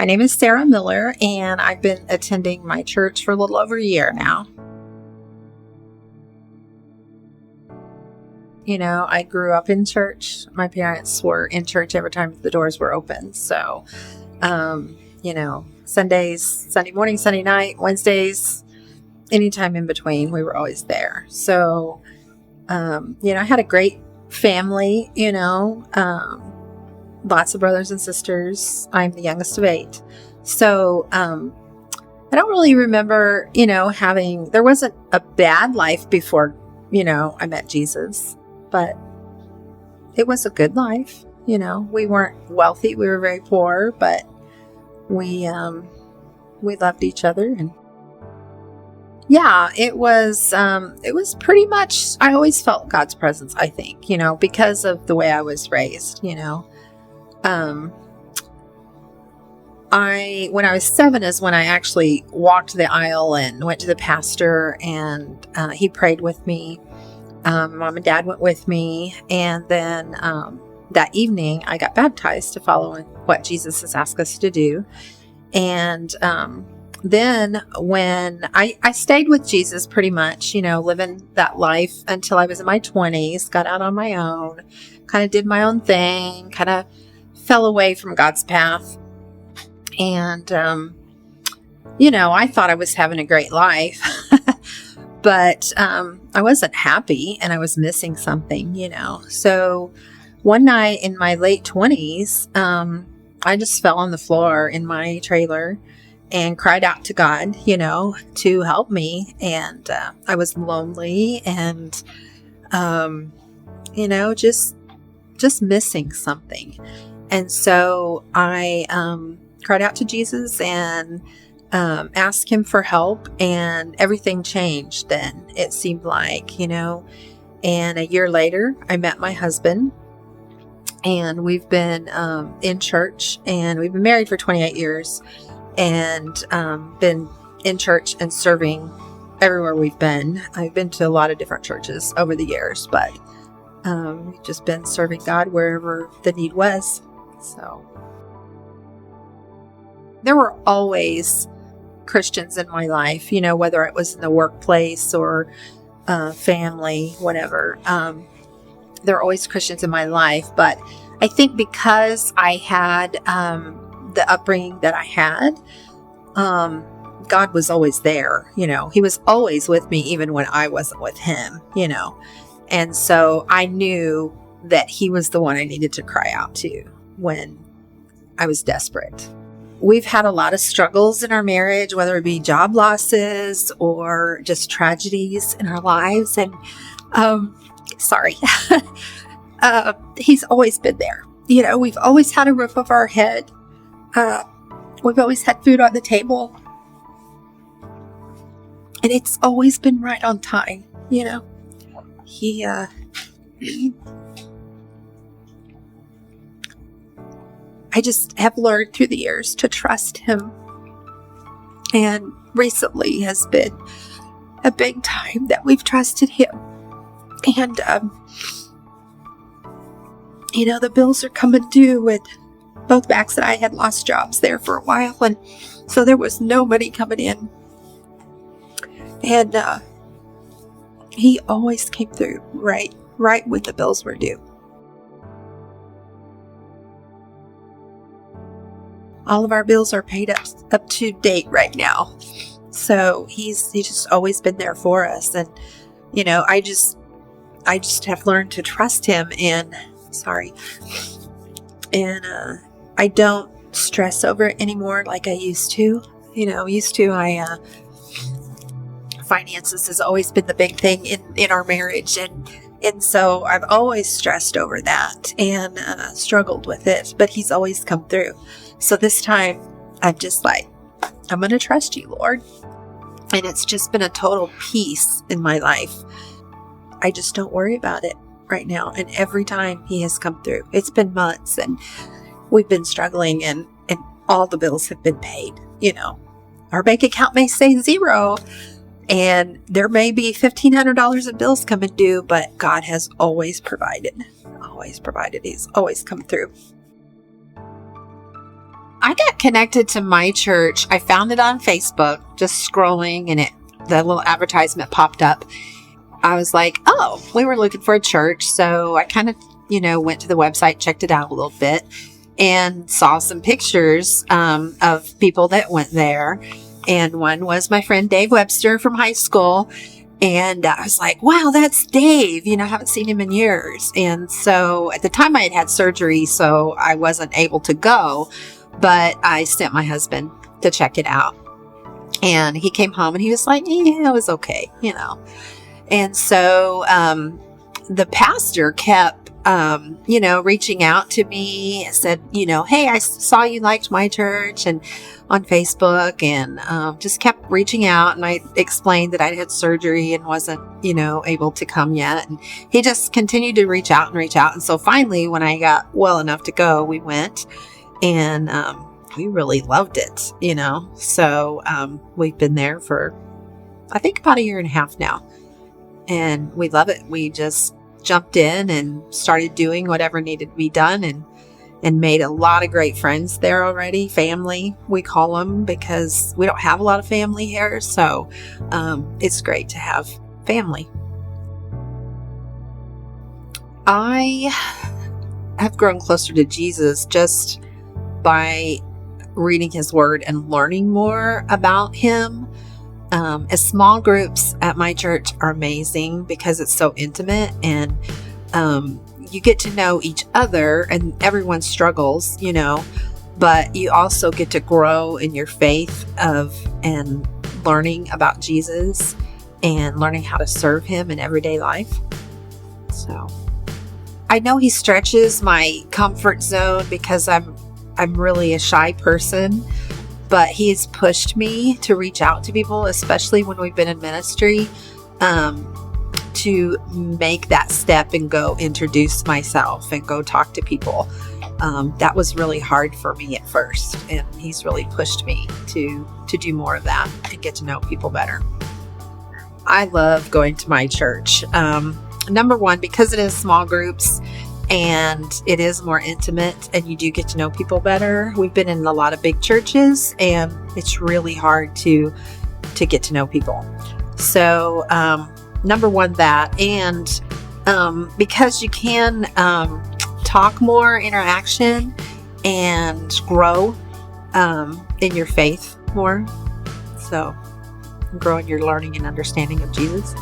My name is Sarah Miller, and I've been attending my church for a little over a year now. I grew up in church. My parents were in church every time the doors were open. So, Sundays, Sunday morning, Sunday night, Wednesdays, anytime in between, we were always there. So, I had a great family, lots of brothers and sisters. I'm the youngest of 8. So, I don't really remember, there wasn't a bad life before, I met Jesus, but it was a good life. We weren't wealthy. We were very poor, but we loved each other. And yeah, it was pretty much, I always felt God's presence, I think, because of the way I was raised, when I was 7 is when I actually walked the aisle and went to the pastor, and he prayed with me. Mom and Dad went with me, and then that evening I got baptized to follow in what Jesus has asked us to do. And then when I stayed with Jesus pretty much, living that life until I was in my 20s, got out on my own, kind of did my own thing, kind of fell away from God's path. And, I thought I was having a great life, but I wasn't happy, and I was missing something, So one night in my late 20s, I just fell on the floor in my trailer and cried out to God, to help me. And I was lonely and, just missing something. And so I cried out to Jesus and asked him for help, and everything changed then, it seemed like, and a year later I met my husband, and we've been in church, and we've been married for 28 years, and been in church and serving everywhere we've been. I've been to a lot of different churches over the years, but we've just been serving God wherever the need was. So there were always Christians in my life, whether it was in the workplace or family, whatever. There were always Christians in my life, but I think because I had the upbringing that I had, God was always there. He was always with me, even when I wasn't with him, and so I knew that he was the one I needed to cry out to when I was desperate. We've had a lot of struggles in our marriage, whether it be job losses or just tragedies in our lives. And, he's always been there. We've always had a roof over our head. We've always had food on the table. And it's always been right on time. I just have learned through the years to trust him. And recently has been a big time that we've trusted him. And, the bills are coming due, and both Max and I had lost jobs there for a while. And so there was no money coming in. And he always came through right when the bills were due. All of our bills are paid up to date right now. So he's just always been there for us. And, I just have learned to trust him, and I don't stress over it anymore like I used to. Finances has always been the big thing in our marriage. And so I've always stressed over that and struggled with it, but he's always come through. So this time I'm just like, I'm going to trust you, Lord. And it's just been a total peace in my life. I just don't worry about it right now. And every time he has come through, it's been months and we've been struggling, and all the bills have been paid. Our bank account may say 0 and there may be $1,500 in bills coming due, but God has always provided. He's always come through. I got connected to my church. I found it on Facebook, just scrolling, and the little advertisement popped up. I was like, oh, we were looking for a church. So I kind of, went to the website, checked it out a little bit, and saw some pictures of people that went there. And one was my friend Dave Webster from high school. And I was like, wow, that's Dave. I haven't seen him in years. And so at the time I had surgery, so I wasn't able to go, but I sent my husband to check it out. And he came home and he was like, yeah, it was okay, And so the pastor kept, reaching out to me and said, hey, I saw you liked my church and on Facebook, and just kept reaching out. And I explained that I had surgery and wasn't, able to come yet. And he just continued to reach out. And so finally, when I got well enough to go, we went, and we really loved it, So we've been there for, I think, about 1.5 years now. And we love it. We just jumped in and started doing whatever needed to be done, and made a lot of great friends there already. Family, we call them, because we don't have a lot of family here. So it's great to have family. I have grown closer to Jesus just by reading his word and learning more about him. As small groups at my church are amazing because it's so intimate, and you get to know each other, and everyone struggles, but you also get to grow in your faith and learning about Jesus and learning how to serve him in everyday life. So I know he stretches my comfort zone because I'm really a shy person. But he's pushed me to reach out to people, especially when we've been in ministry, to make that step and go introduce myself and go talk to people. That was really hard for me at first, and he's really pushed me to do more of that and get to know people better. I love going to my church. Number one, because it is small groups, and it is more intimate, and you do get to know people better. We've been in a lot of big churches, and it's really hard to get to know people. So, number one, that, and because you can talk more, interaction, and grow in your faith more. So, grow in your learning and understanding of Jesus.